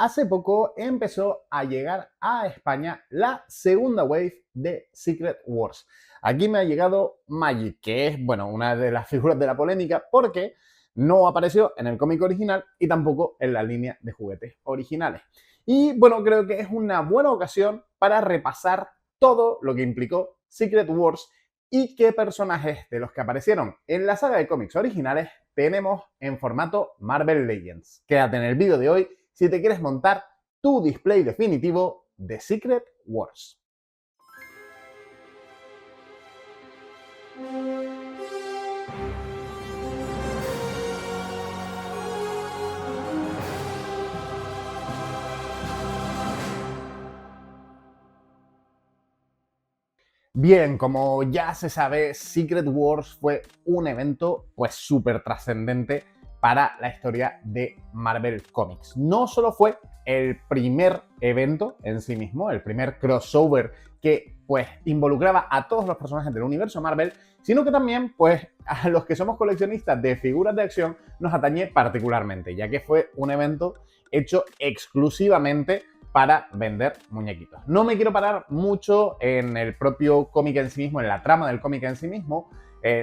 hace poco empezó a llegar a España la segunda wave de Secret Wars. Aquí me ha llegado Magic, que es, bueno, una de las figuras de la polémica porque no apareció en el cómic original y tampoco en la línea de juguetes originales. Y bueno, creo que es una buena ocasión para repasar todo lo que implicó Secret Wars y qué personajes de los que aparecieron en la saga de cómics originales tenemos en formato Marvel Legends. Quédate en el vídeo de hoy si te quieres montar tu display definitivo de Secret Wars. Bien, como ya se sabe, Secret Wars fue un evento pues súper trascendente para la historia de Marvel Comics. No solo fue el primer evento en sí mismo, el primer crossover que pues involucraba a todos los personajes del universo Marvel, sino que también pues a los que somos coleccionistas de figuras de acción nos atañe particularmente, ya que fue un evento hecho exclusivamente para vender muñequitos. No me quiero parar mucho en el propio cómic en sí mismo, en la trama del cómic en sí mismo,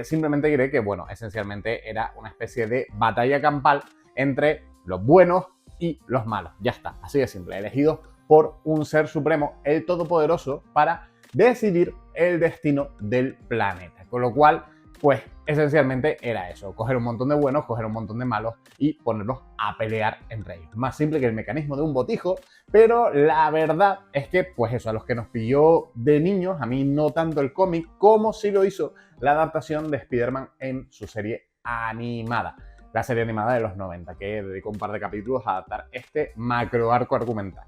simplemente diré que, bueno, esencialmente era una especie de batalla campal entre los buenos y los malos. Ya está, así de simple, elegidos por un ser supremo, el todopoderoso, para decidir el destino del planeta. Con lo cual, pues esencialmente era eso, coger un montón de buenos, coger un montón de malos y ponerlos a pelear entre ellos. Más simple que el mecanismo de un botijo, pero la verdad es que, pues eso, a los que nos pilló de niños, a mí no tanto el cómic, como sí lo hizo la adaptación de Spider-Man en su serie animada. La serie animada de los 90, que dedicó un par de capítulos a adaptar este macro arco argumental.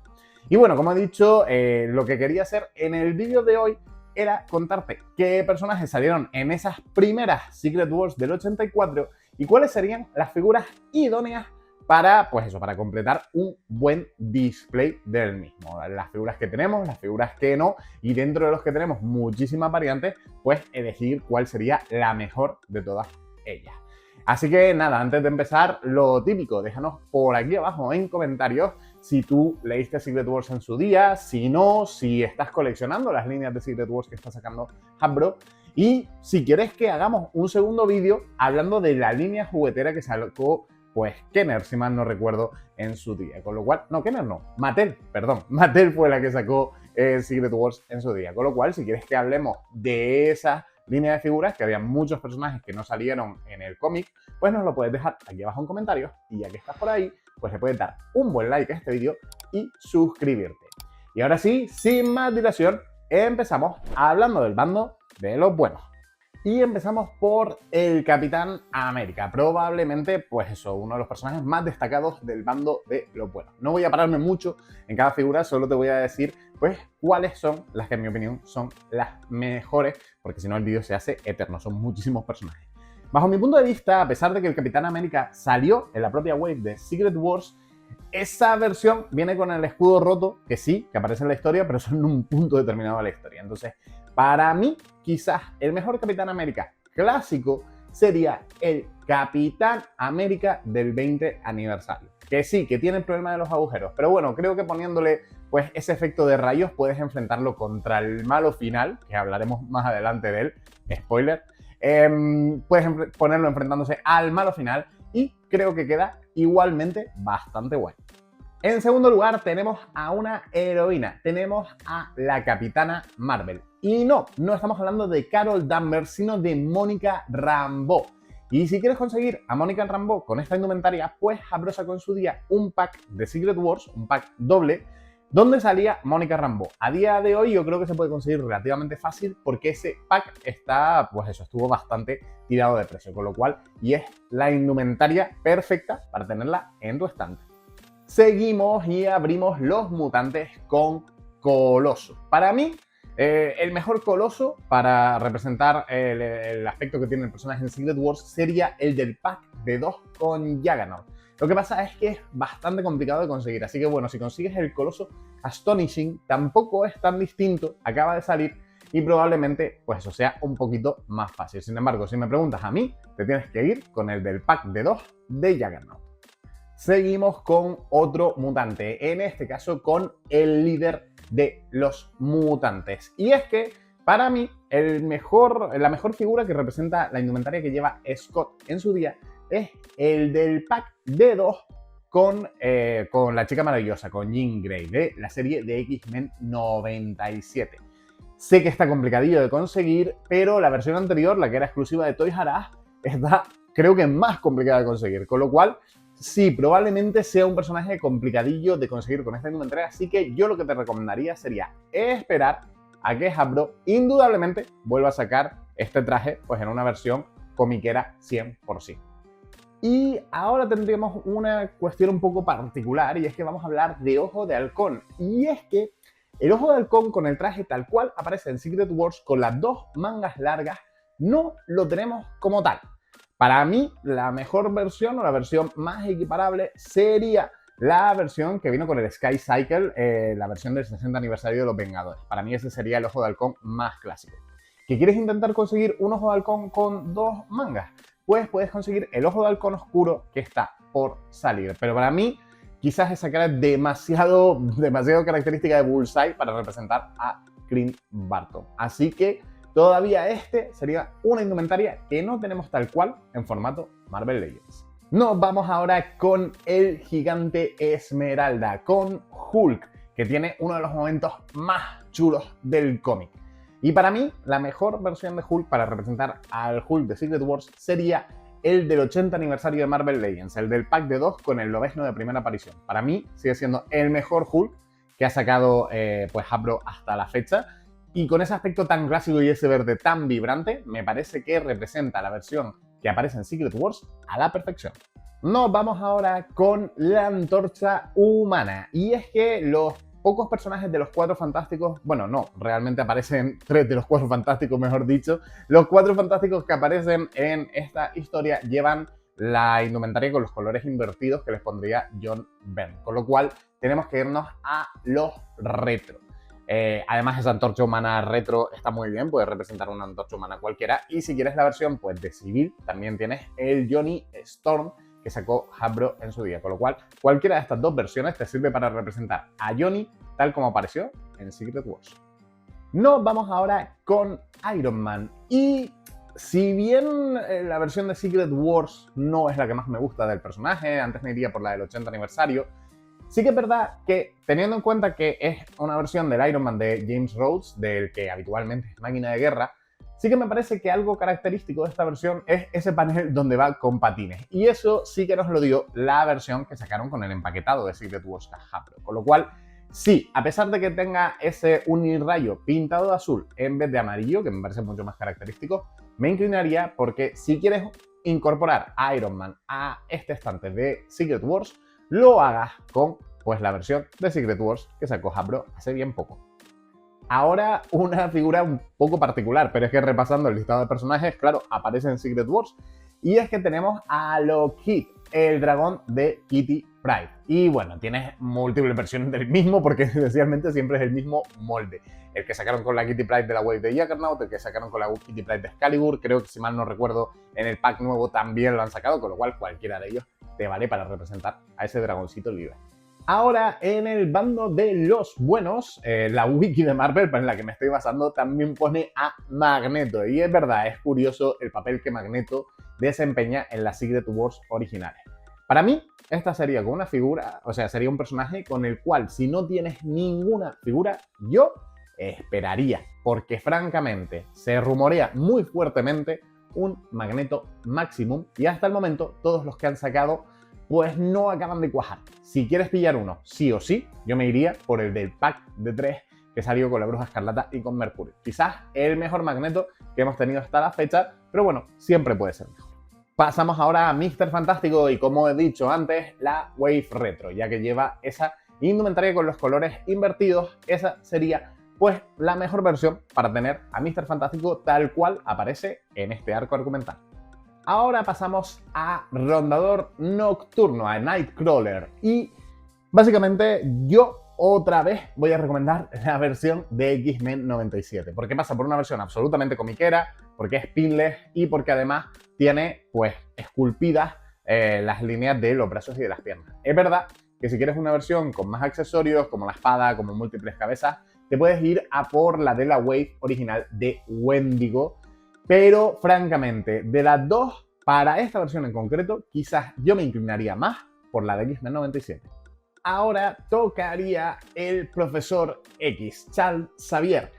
Y bueno, como he dicho, lo que quería hacer en el vídeo de hoy era contarte qué personajes salieron en esas primeras Secret Wars del 84 y cuáles serían las figuras idóneas para, pues eso, para completar un buen display del mismo. Las figuras que tenemos, las figuras que no, y dentro de los que tenemos muchísimas variantes, pues elegir cuál sería la mejor de todas ellas. Así que nada, antes de empezar, lo típico, déjanos por aquí abajo en comentarios si tú leíste Secret Wars en su día, si no, si estás coleccionando las líneas de Secret Wars que está sacando Hasbro y si quieres que hagamos un segundo vídeo hablando de la línea juguetera que sacó pues Kenner, si mal no recuerdo, en su día. Con lo cual, no, Kenner no, Mattel, perdón, Mattel fue la que sacó Secret Wars en su día. Con lo cual, si quieres que hablemos de esa línea de figuras, que había muchos personajes que no salieron en el cómic, pues nos lo puedes dejar aquí abajo en comentarios y ya que estás por ahí, pues le puedes dar un buen like a este vídeo y suscribirte. Y ahora sí, sin más dilación, empezamos hablando del bando de los buenos. Y empezamos por el Capitán América, probablemente, pues eso, uno de los personajes más destacados del bando de los buenos. No voy a pararme mucho en cada figura, solo te voy a decir, pues, cuáles son las que en mi opinión son las mejores, porque si no el vídeo se hace eterno, son muchísimos personajes. Bajo mi punto de vista, a pesar de que el Capitán América salió en la propia wave de Secret Wars, esa versión viene con el escudo roto, que sí, que aparece en la historia, pero son en un punto determinado de la historia. Entonces, para mí, quizás el mejor Capitán América clásico sería el Capitán América del 20 aniversario. Que sí, que tiene el problema de los agujeros, pero bueno, creo que poniéndole pues ese efecto de rayos puedes enfrentarlo contra el malo final, que hablaremos más adelante de él, spoiler. Puedes ponerlo enfrentándose al malo final y creo que queda igualmente bastante bueno. En segundo lugar tenemos a una heroína, tenemos a la Capitana Marvel. Y no estamos hablando de Carol Danvers, sino de Mónica Rambeau. Y si quieres conseguir a Mónica Rambeau con esta indumentaria, pues Hasbro sacó en su día un pack de Secret Wars, un pack doble, donde salía Mónica Rambeau. A día de hoy yo creo que se puede conseguir relativamente fácil porque ese pack está, pues eso, estuvo bastante tirado de precio, con lo cual, y es la indumentaria perfecta para tenerla en tu estante. Seguimos y abrimos los mutantes con Coloso. Para mí, el mejor Coloso para representar el aspecto que tiene el personaje en Secret Wars sería el del pack de 2 con Juggernaut. Lo que pasa es que es bastante complicado de conseguir, así que bueno, si consigues el Coloso Astonishing, tampoco es tan distinto, acaba de salir y probablemente pues eso sea un poquito más fácil. Sin embargo, si me preguntas a mí, te tienes que ir con el del pack de 2 de Juggernaut. seguimos con otro mutante, en este caso con el líder de los mutantes. Y es que para mí la mejor figura que representa la indumentaria que lleva Scott en su día es el del pack de 2 con la chica maravillosa, con Jean Grey, de la serie de X-Men 97. Sé que está complicadillo de conseguir, pero la versión anterior, la que era exclusiva de Toys R Us, está creo que más complicada de conseguir, con lo cual sí, probablemente sea un personaje complicadillo de conseguir con esta indumentaria, así que yo lo que te recomendaría sería esperar a que Hasbro indudablemente vuelva a sacar este traje pues en una versión comiquera 100%. Y ahora tendríamos una cuestión un poco particular, y es que vamos a hablar de Ojo de Halcón. Y es que el Ojo de Halcón con el traje tal cual aparece en Secret Wars con las dos mangas largas no lo tenemos como tal. Para mí, la mejor versión o la versión más equiparable sería la versión que vino con el Sky Cycle, la versión del 60 aniversario de los Vengadores. Para mí ese sería el Ojo de Halcón más clásico. ¿Que quieres intentar conseguir un Ojo de Halcón con dos mangas? Pues puedes conseguir el Ojo de Halcón oscuro que está por salir. Pero para mí, quizás esa cara es demasiado característica de Bullseye para representar a Clint Barton. Así que todavía este sería una indumentaria que no tenemos tal cual en formato Marvel Legends. Nos vamos ahora con el gigante Esmeralda, con Hulk, que tiene uno de los momentos más chulos del cómic. Y para mí, la mejor versión de Hulk para representar al Hulk de Secret Wars sería el del 80 aniversario de Marvel Legends, el del pack de 2 con el lobezno de primera aparición. Para mí sigue siendo el mejor Hulk que ha sacado pues Hasbro hasta la fecha. Y con ese aspecto tan clásico y ese verde tan vibrante, me parece que representa la versión que aparece en Secret Wars a la perfección. Nos vamos ahora con la Antorcha Humana. Y es que los pocos personajes de los Cuatro Fantásticos, bueno, no, realmente aparecen 3 de los 4 Fantásticos, mejor dicho. Los 4 Fantásticos que aparecen en esta historia llevan la indumentaria con los colores invertidos que les pondría John Byrne. Con lo cual, tenemos que irnos a los retro. Además, esa Antorcha Humana retro está muy bien, puede representar una Antorcha Humana cualquiera. Y si quieres la versión pues, de civil, también tienes el Johnny Storm que sacó Hasbro en su día. Con lo cual, cualquiera de estas dos versiones te sirve para representar a Johnny tal como apareció en Secret Wars. Nos vamos ahora con Iron Man. Y si bien la versión de Secret Wars no es la que más me gusta del personaje, antes me iría por la del 80 aniversario, sí que es verdad que, teniendo en cuenta que es una versión del Iron Man de James Rhodes, del que habitualmente es máquina de guerra, sí que me parece que algo característico de esta versión es ese panel donde va con patines. Y eso sí que nos lo dio la versión que sacaron con el empaquetado de Secret Wars Hasbro. Con lo cual, sí, a pesar de que tenga ese unirrayo pintado de azul en vez de amarillo, que me parece mucho más característico, me inclinaría porque si quieres incorporar a Iron Man a este estante de Secret Wars, lo hagas con pues, la versión de Secret Wars que sacó Hasbro hace bien poco. Ahora una figura un poco particular, pero es que repasando el listado de personajes, claro, aparece en Secret Wars. Y es que tenemos a Lockheed, el dragón de Kitty Pryde. Y bueno, tienes múltiples versiones del mismo porque esencialmente siempre es el mismo molde. El que sacaron con la Kitty Pryde de la Wave de Juggernaut, el que sacaron con la Kitty Pryde de Excalibur, creo que si mal no recuerdo en el pack nuevo también lo han sacado, con lo cual cualquiera de ellos te vale para representar a ese dragoncito libre. Ahora, en el bando de los buenos, la wiki de Marvel, en la que me estoy basando, también pone a Magneto. Y es verdad, es curioso el papel que Magneto desempeña en las Secret Wars originales. Para mí, esta sería con una figura, o sea, sería un personaje con el cual, si no tienes ninguna figura, yo esperaría. Porque francamente, se rumorea muy fuertemente un Magneto Maximum. Y hasta el momento, todos los que han sacado pues no acaban de cuajar. Si quieres pillar uno, sí o sí, yo me iría por el del pack de 3 que salió con la Bruja Escarlata y con Mercurio. Quizás el mejor Magneto que hemos tenido hasta la fecha, pero bueno, siempre puede ser mejor. Pasamos ahora a Mr. Fantástico y, como he dicho antes, la Wave Retro, ya que lleva esa indumentaria con los colores invertidos. Esa sería pues la mejor versión para tener a Mr. Fantástico tal cual aparece en este arco argumental. Ahora pasamos a Rondador Nocturno, a Nightcrawler. Y básicamente yo otra vez voy a recomendar la versión de X-Men 97. Porque pasa por una versión absolutamente comiquera, porque es pinless y porque además tiene pues esculpidas las líneas de los brazos y de las piernas. Es verdad que si quieres una versión con más accesorios, como la espada, como múltiples cabezas, te puedes ir a por la de la Wave original de Wendigo, pero francamente, de las dos, para esta versión en concreto, quizás yo me inclinaría más por la de X-Men 97. Ahora tocaría el profesor X, Charles Xavier.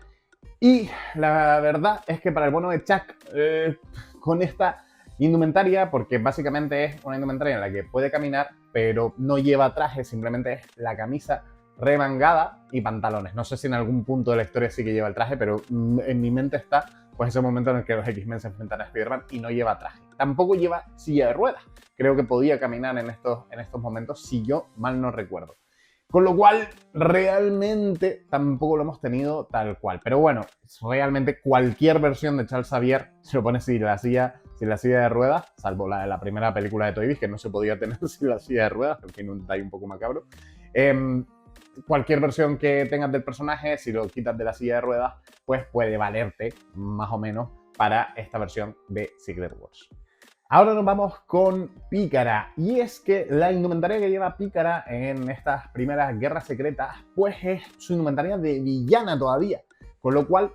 Y la verdad es que para el bueno de Chuck, con esta indumentaria, porque básicamente es una indumentaria en la que puede caminar, pero no lleva traje, simplemente es la camisa remangada y pantalones. No sé si en algún punto de la historia sí que lleva el traje, pero en mi mente está pues ese momento en el que los X-Men se enfrentan a Spider-Man y no lleva traje. Tampoco lleva silla de ruedas. Creo que podía caminar en estos momentos, si yo mal no recuerdo. Con lo cual, realmente tampoco lo hemos tenido tal cual. Pero bueno, realmente cualquier versión de Charles Xavier se lo pone sin la silla de ruedas, salvo la de la primera película de Toy Biz, que no se podía tener sin la silla de ruedas, en fin, un detalle un poco macabro. Cualquier versión que tengas del personaje, si lo quitas de la silla de ruedas, pues puede valerte más o menos para esta versión de Secret Wars. Ahora nos vamos con Pícara, y es que la indumentaria que lleva Pícara en estas primeras guerras secretas, pues es su indumentaria de villana todavía, con lo cual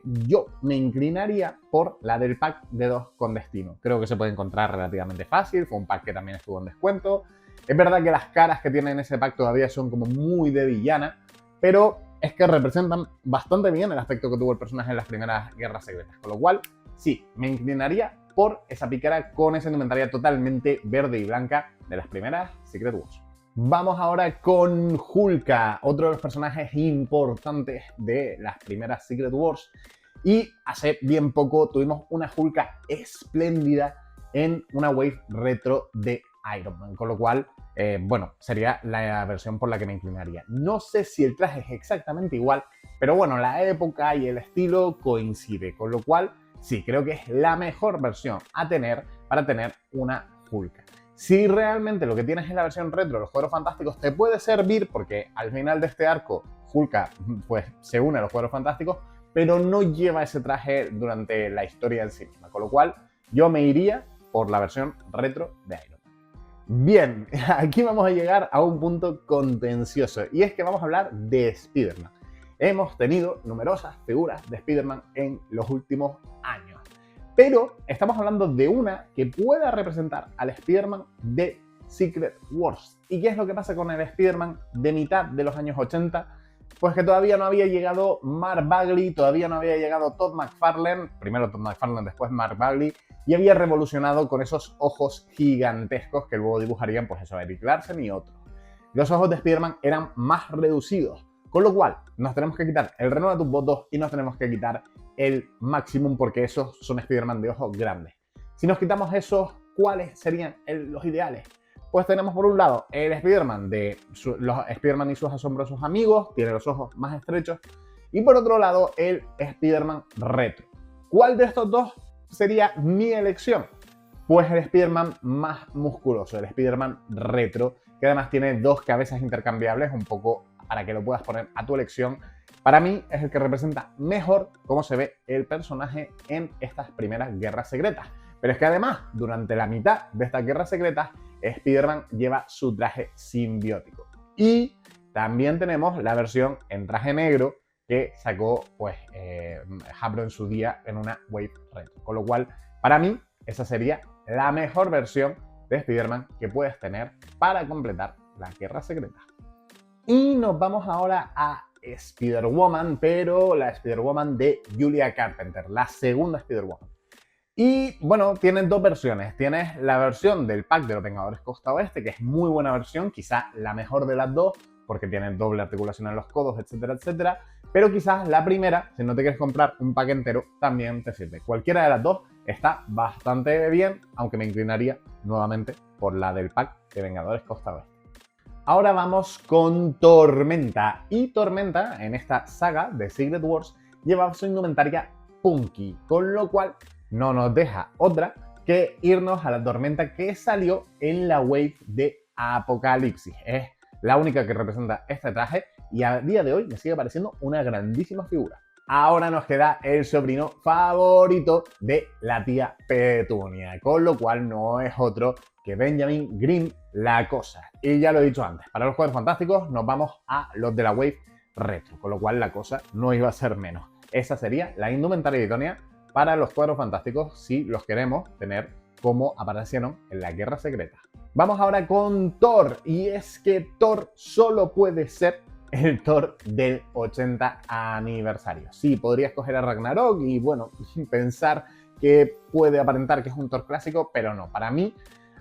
yo me inclinaría por la del pack de 2 con Destino. Creo que se puede encontrar relativamente fácil, fue un pack que también estuvo en descuento. Es verdad que las caras que tiene en ese pack todavía son como muy de villana, pero es que representan bastante bien el aspecto que tuvo el personaje en las primeras guerras secretas, con lo cual sí, me inclinaría por esa Pícara con esa indumentaria totalmente verde y blanca de las primeras Secret Wars. Vamos ahora con Hulka, otro de los personajes importantes de las primeras Secret Wars. Y hace bien poco tuvimos una Hulka espléndida en una wave retro de Iron Man, con lo cual, bueno, sería la versión por la que me inclinaría. No sé si el traje es exactamente igual, pero bueno, la época y el estilo coincide, con lo cual sí, creo que es la mejor versión a tener para tener una Hulka. Si realmente lo que tienes es la versión retro de los Cuadros Fantásticos, te puede servir porque al final de este arco Hulka pues, se une a los Cuadros Fantásticos, pero no lleva ese traje durante la historia en sí misma, con lo cual yo me iría por la versión retro de Iron Man. Bien, aquí vamos a llegar a un punto contencioso, y es que vamos a hablar de Spider-Man. Hemos tenido numerosas figuras de Spider-Man en los últimos años, pero estamos hablando de una que pueda representar al Spider-Man de Secret Wars. ¿Y qué es lo que pasa con el Spider-Man de mitad de los años 80? Pues que todavía no había llegado Mark Bagley, todavía no había llegado Todd McFarlane, primero Todd McFarlane, después Mark Bagley, y había revolucionado con esos ojos gigantescos que luego dibujarían, pues eso, Eric Larsen y otros. Los ojos de Spider-Man eran más reducidos, con lo cual nos tenemos que quitar el Renueva tus votos y nos tenemos que quitar el Maximum, porque esos son Spider-Man de ojos grandes. Si nos quitamos esos, ¿cuáles serían los ideales? Pues tenemos por un lado el Spider-Man de los Spider-Man y sus asombrosos amigos, tiene los ojos más estrechos, y por otro lado el Spider-Man retro. ¿Cuál de estos dos sería mi elección? Pues el Spider-Man más musculoso, el Spider-Man retro, que además tiene dos cabezas intercambiables, un poco para que lo puedas poner a tu elección. Para mí es el que representa mejor cómo se ve el personaje en estas primeras guerras secretas. Pero es que además, durante la mitad de estas guerras secretas, Spider-Man lleva su traje simbiótico. Y también tenemos la versión en traje negro que sacó pues, Hasbro en su día en una Wave retro. Con lo cual, para mí, esa sería la mejor versión de Spider-Man que puedes tener para completar las guerras secretas. Y nos vamos ahora a Spider-Woman, pero la Spider-Woman de Julia Carpenter, la segunda Spider-Woman. Y bueno, tienes dos versiones. Tienes la versión del pack de los Vengadores Costa Oeste, que es muy buena versión, quizás la mejor de las dos, porque tiene doble articulación en los codos, etcétera, etcétera. Pero quizás la primera, si no te quieres comprar un pack entero, también te sirve. Cualquiera de las dos está bastante bien, aunque me inclinaría nuevamente por la del pack de Vengadores Costa Oeste. Ahora vamos con Tormenta. Y Tormenta, en esta saga de Secret Wars, lleva su indumentaria punky, con lo cual no nos deja otra que irnos a la Tormenta que salió en la wave de Apocalipsis. Es la única que representa este traje y a día de hoy me sigue pareciendo una grandísima figura. Ahora nos queda el sobrino favorito de la tía Petunia, con lo cual no es otro que Benjamin Grimm la cosa. Y ya lo he dicho antes, para los Cuatro Fantásticos nos vamos a los de la Wave Retro, con lo cual la cosa no iba a ser menos. Esa sería la indumentaria idónea para los Cuatro Fantásticos si los queremos tener como aparecieron en la Guerra Secreta. Vamos ahora con Thor, y es que Thor solo puede ser el Thor del 80 aniversario. Sí, podría escoger a Ragnarok y bueno, pensar que puede aparentar que es un Thor clásico, pero no. Para mí,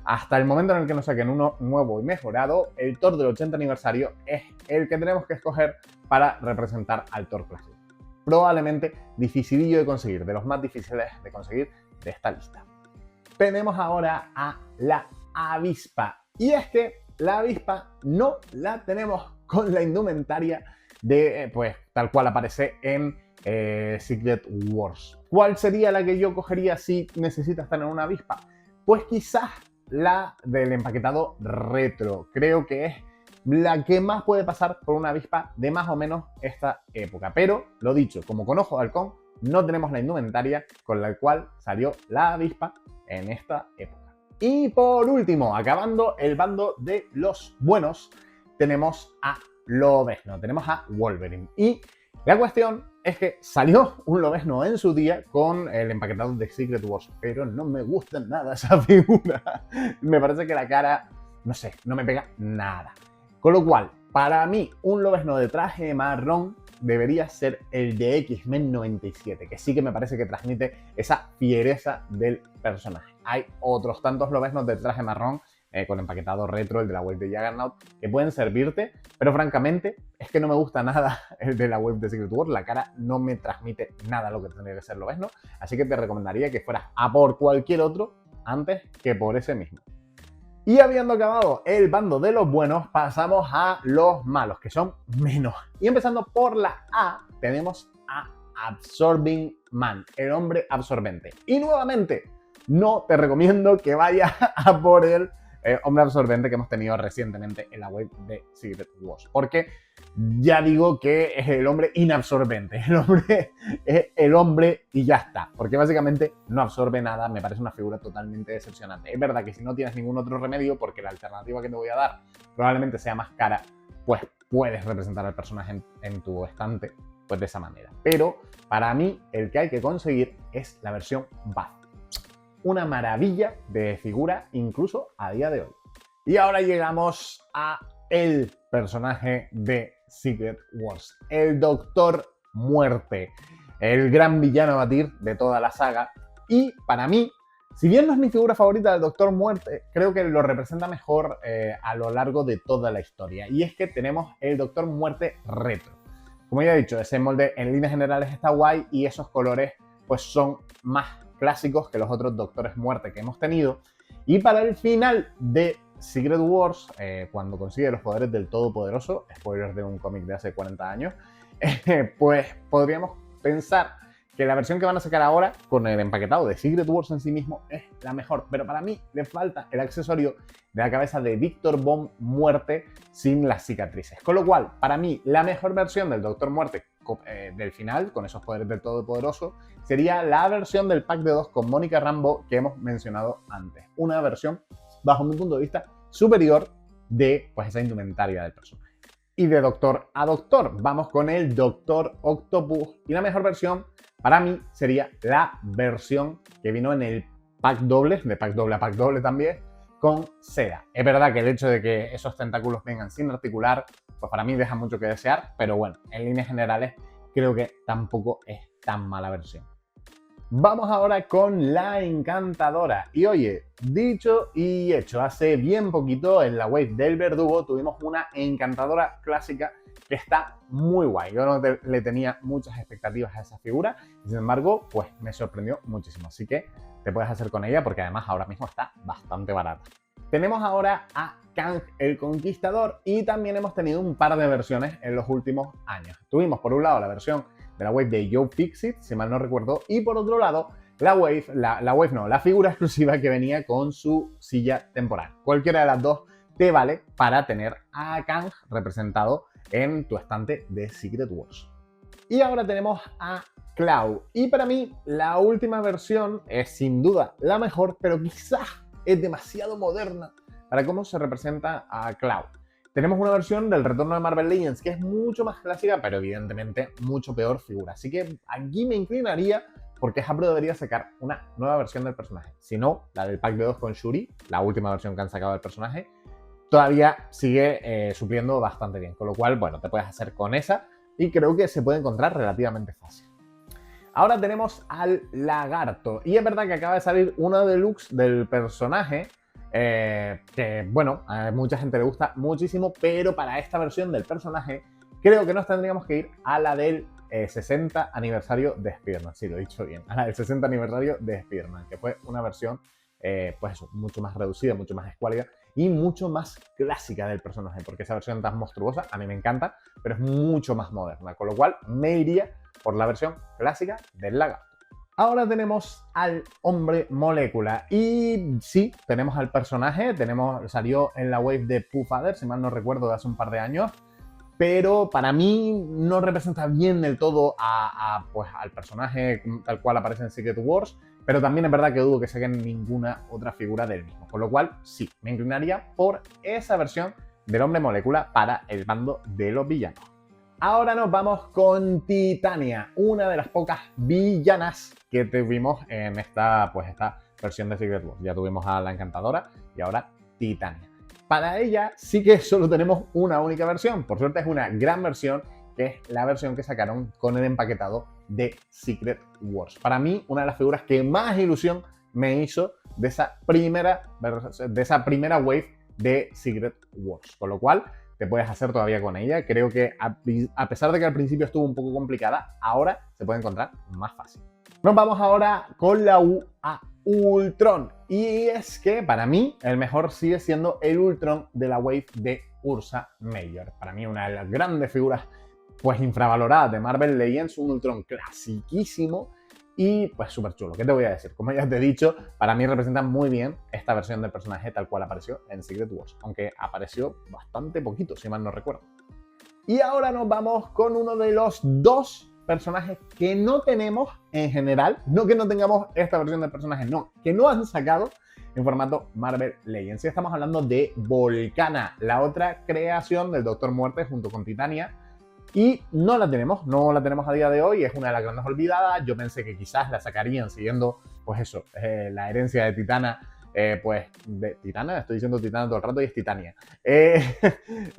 hasta el momento en el que nos saquen uno nuevo y mejorado, el Thor del 80 aniversario es el que tenemos que escoger para representar al Thor clásico. Probablemente dificilillo de conseguir, de los más difíciles de conseguir de esta lista. Tenemos ahora a la avispa. Y es que la avispa no la tenemos con la indumentaria de, pues, tal cual aparece en Secret Wars. ¿Cuál sería la que yo cogería si necesitas tener una avispa? Pues quizás la del empaquetado retro. Creo que es la que más puede pasar por una avispa de más o menos esta época. Pero, lo dicho, como con ojo de halcón, no tenemos la indumentaria con la cual salió la avispa en esta época. Y por último, acabando el bando de los buenos, tenemos a Lobezno, tenemos a Wolverine. Y la cuestión es que salió un Lobezno en su día con el empaquetado de Secret Wars, pero no me gusta nada esa figura. Me parece que la cara, no sé, no me pega nada. Con lo cual, para mí, un Lobezno de traje marrón debería ser el de X-Men 97, que sí que me parece que transmite esa fiereza del personaje. Hay otros tantos Lobeznos de traje marrón con empaquetado retro, el de la web de Juggernaut, que pueden servirte, pero francamente es que no me gusta nada el de la web de Secret Wars. La cara no me transmite nada lo que tendría que ser Lobezno, así que te recomendaría que fueras a por cualquier otro antes que por ese mismo. Y habiendo acabado el bando de los buenos, pasamos a los malos, que son menos. Y empezando por la A, tenemos a Absorbing Man, el hombre absorbente. Y nuevamente, no te recomiendo que vayas a por el hombre absorbente que hemos tenido recientemente en la web de Secret Wars. Porque ya digo que es el hombre inabsorbente. El hombre es el hombre y ya está. Porque básicamente no absorbe nada. Me parece una figura totalmente decepcionante. Es verdad que si no tienes ningún otro remedio, porque la alternativa que te voy a dar probablemente sea más cara, pues puedes representar al personaje en tu estante pues de esa manera. Pero para mí el que hay que conseguir es la versión Bath. Una maravilla de figura incluso a día de hoy. Y ahora llegamos a el personaje de Secret Wars, el Doctor Muerte, el gran villano a batir de toda la saga. Y para mí, si bien no es mi figura favorita del Doctor Muerte, creo que lo representa mejor a lo largo de toda la historia. Y es que tenemos el Doctor Muerte retro. Como ya he dicho, ese molde en líneas generales está guay y esos colores pues son más clásicos que los otros Doctores Muerte que hemos tenido. Y para el final de Secret Wars, cuando consigue los poderes del Todopoderoso, spoilers de un cómic de hace 40 años, pues podríamos pensar que la versión que van a sacar ahora, con el empaquetado de Secret Wars en sí mismo, es la mejor. Pero para mí le falta el accesorio de la cabeza de Victor Von Muerte sin las cicatrices. Con lo cual, para mí, la mejor versión del Doctor Muerte del final, con esos poderes del Todopoderoso, sería la versión del pack de 2 con Mónica Rambeau que hemos mencionado antes. Una versión, bajo mi punto de vista, superior de pues, esa indumentaria del personaje. Y de Doctor a Doctor, vamos con el Doctor Octopus. Y la mejor versión, para mí, sería la versión que vino en el pack doble, de pack doble a pack doble también, con seda. Es verdad que el hecho de que esos tentáculos vengan sin articular, pues para mí deja mucho que desear, pero bueno, en líneas generales creo que tampoco es tan mala versión. Vamos ahora con la Encantadora. Y oye, dicho y hecho, hace bien poquito en la wave del Verdugo tuvimos una Encantadora clásica que está muy guay. Yo no le tenía muchas expectativas a esa figura, y sin embargo, pues me sorprendió muchísimo. Así que te puedes hacer con ella porque además ahora mismo está bastante barata. Tenemos ahora a Kang el Conquistador y también hemos tenido un par de versiones en los últimos años. Tuvimos por un lado la versión de la wave de Joe Fixit, si mal no recuerdo, y por otro lado la figura exclusiva que venía con su silla temporal. Cualquiera de las dos te vale para tener a Kang representado en tu estante de Secret Wars. Y ahora tenemos a Cloud. Y para mí, la última versión es sin duda la mejor, pero quizás es demasiado moderna para cómo se representa a Cloud. Tenemos una versión del retorno de Marvel Legends que es mucho más clásica, pero evidentemente mucho peor figura. Así que aquí me inclinaría porque Hasbro debería sacar una nueva versión del personaje. Si no, la del pack de 2 con Shuri, la última versión que han sacado del personaje, todavía sigue supliendo bastante bien. Con lo cual, bueno, te puedes hacer con esa y creo que se puede encontrar relativamente fácil. Ahora tenemos al Lagarto. Y es verdad que acaba de salir una deluxe del personaje que, bueno, a mucha gente le gusta muchísimo, pero para esta versión del personaje creo que nos tendríamos que ir a la del 60 aniversario de Spider-Man. Sí, lo he dicho bien. A la del 60 aniversario de Spider-Man, que fue una versión, pues eso, mucho más reducida, mucho más escuálida y mucho más clásica del personaje, porque esa versión tan monstruosa a mí me encanta, pero es mucho más moderna, con lo cual me iría por la versión clásica del Lagarto. Ahora tenemos al Hombre Molécula y sí, tenemos al personaje, salió en la wave de Puffadder, si mal no recuerdo, de hace un par de años, pero para mí no representa bien del todo pues, al personaje tal cual aparece en Secret Wars, pero también es verdad que dudo que saquen ninguna otra figura del mismo, con lo cual sí, me inclinaría por esa versión del Hombre Molécula para el bando de los villanos. Ahora nos vamos con Titania, una de las pocas villanas que tuvimos en esta versión de Secret Wars. Ya tuvimos a la Encantadora y ahora Titania. Para ella sí que solo tenemos una única versión. Por suerte es una gran versión, que es la versión que sacaron con el empaquetado de Secret Wars. Para mí, una de las figuras que más ilusión me hizo de esa primera wave de Secret Wars. Con lo cual, te puedes hacer todavía con ella. Creo que a pesar de que al principio estuvo un poco complicada, ahora se puede encontrar más fácil. Nos vamos ahora con la Ultron. Y es que para mí el mejor sigue siendo el Ultron de la wave de Ursa Major. Para mí una de las grandes figuras pues infravaloradas de Marvel Legends, un Ultron clasiquísimo y pues súper chulo. ¿Qué te voy a decir? Como ya te he dicho, para mí representa muy bien esta versión del personaje tal cual apareció en Secret Wars, aunque apareció bastante poquito, si mal no recuerdo. Y ahora nos vamos con uno de los dos personajes que no tenemos en general, no que no tengamos esta versión del personaje, no, que no han sacado en formato Marvel Legends. Y estamos hablando de Volcana, la otra creación del Doctor Muerte junto con Titania. Y no la tenemos a día de hoy, es una de las grandes olvidadas. Yo pensé que quizás la sacarían siguiendo, pues eso, la herencia de Titana, pues de Titana, estoy diciendo Titana todo el rato y es Titania.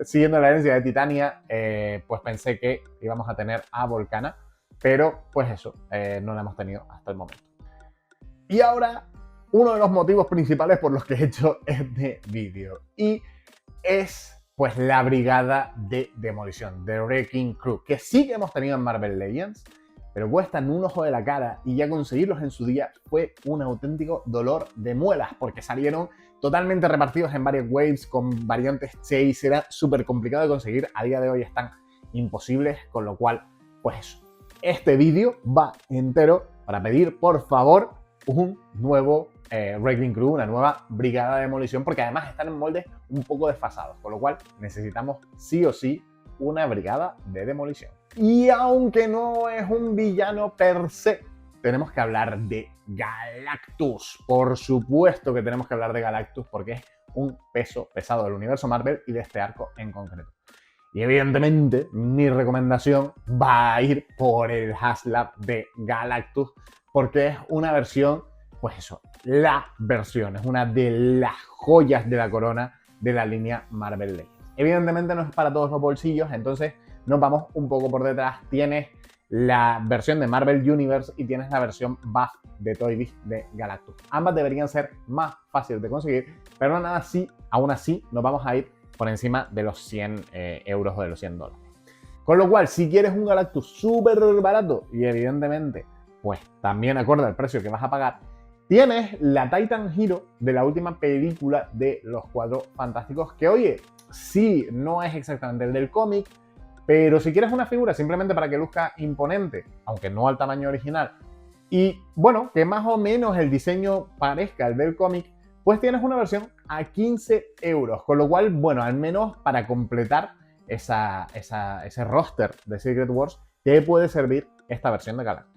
Siguiendo la herencia de Titania, pues pensé que íbamos a tener a Volcana, pero pues eso, no la hemos tenido hasta el momento. Y ahora, uno de los motivos principales por los que he hecho este vídeo, y es pues la brigada de demolición, de Wrecking Crew, que sí que hemos tenido en Marvel Legends, pero cuestan un ojo de la cara y ya conseguirlos en su día fue un auténtico dolor de muelas, porque salieron totalmente repartidos en varias waves con variantes Chase, era súper complicado de conseguir, a día de hoy están imposibles, con lo cual, pues eso, este vídeo va entero para pedir, por favor, un nuevo Wrecking Crew, una nueva brigada de demolición, porque además están en moldes un poco desfasados, con lo cual necesitamos sí o sí una brigada de demolición. Y aunque no es un villano per se, tenemos que hablar de Galactus. Por supuesto que tenemos que hablar de Galactus porque es un peso pesado del universo Marvel y de este arco en concreto. Y evidentemente mi recomendación va a ir por el Haslab de Galactus porque es una versión, pues eso, la versión, es una de las joyas de la corona de la línea Marvel Legends. Evidentemente no es para todos los bolsillos, entonces nos vamos un poco por detrás. Tienes la versión de Marvel Universe y tienes la versión buff de Toy Biz de Galactus. Ambas deberían ser más fáciles de conseguir, pero aún así nos vamos a ir por encima de los 100 euros o de los $100. Con lo cual, si quieres un Galactus súper barato y evidentemente pues también acorde al precio que vas a pagar, tienes la Titan Hero de la última película de los Cuatro Fantásticos, que oye, sí, no es exactamente el del cómic, pero si quieres una figura simplemente para que luzca imponente, aunque no al tamaño original, y bueno, que más o menos el diseño parezca el del cómic, pues tienes una versión a 15 euros, con lo cual, bueno, al menos para completar ese roster de Secret Wars, te puede servir esta versión de Galactus.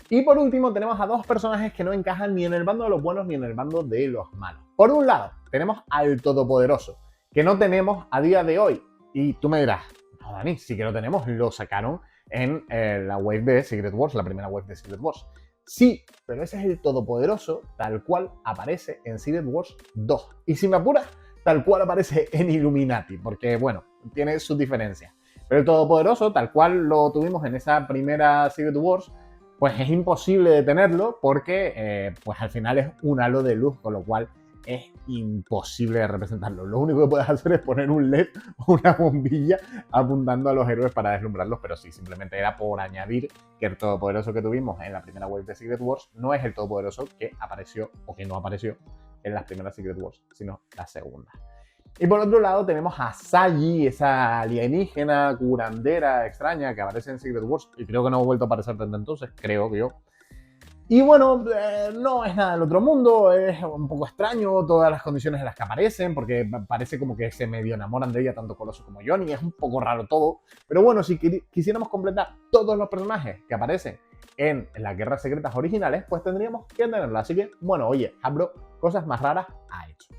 Y por último tenemos a dos personajes que no encajan ni en el bando de los buenos ni en el bando de los malos. Por un lado tenemos al Todopoderoso, que no tenemos a día de hoy. Y tú me dirás, no Dani, sí que lo tenemos, lo sacaron en la wave de Secret Wars, la primera wave de Secret Wars. Sí, pero ese es el Todopoderoso tal cual aparece en Secret Wars 2. Y si me apuras, tal cual aparece en Illuminati, porque bueno, tiene sus diferencias. Pero el Todopoderoso, tal cual lo tuvimos en esa primera Secret Wars, pues es imposible detenerlo porque pues al final es un halo de luz, con lo cual es imposible de representarlo. Lo único que puedes hacer es poner un LED o una bombilla apuntando a los héroes para deslumbrarlos, pero sí, simplemente era por añadir que el Todopoderoso que tuvimos en la primera wave de Secret Wars no es el Todopoderoso que apareció o que no apareció en las primeras Secret Wars, sino la segunda. Y por otro lado tenemos a Sagi, esa alienígena curandera extraña que aparece en Secret Wars y creo que no ha vuelto a aparecer desde entonces, creo que yo. Y bueno, no es nada del otro mundo, es un poco extraño todas las condiciones en las que aparecen, porque parece como que se medio enamoran de ella tanto Colossus como Johnny, es un poco raro todo. Pero bueno, si quisiéramos completar todos los personajes que aparecen en las Guerras Secretas originales, pues tendríamos que tenerla. Así que, bueno, oye, Hasbro cosas más raras ha hecho.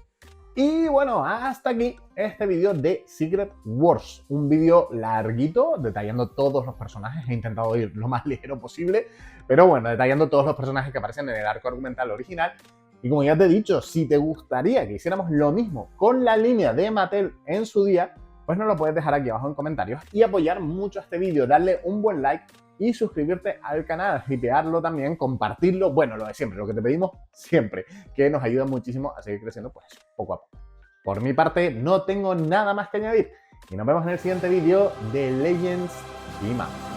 Y bueno, hasta aquí este vídeo de Secret Wars. Un vídeo larguito, detallando todos los personajes. He intentado ir lo más ligero posible, pero bueno, detallando todos los personajes que aparecen en el arco argumental original. Y como ya te he dicho, si te gustaría que hiciéramos lo mismo con la línea de Mattel en su día, pues nos lo puedes dejar aquí abajo en comentarios y apoyar mucho este vídeo, darle un buen like y suscribirte al canal, hipearlo también, compartirlo, bueno, lo de siempre, lo que te pedimos siempre, que nos ayuda muchísimo a seguir creciendo pues poco a poco. Por mi parte, no tengo nada más que añadir y nos vemos en el siguiente vídeo de Legends y más.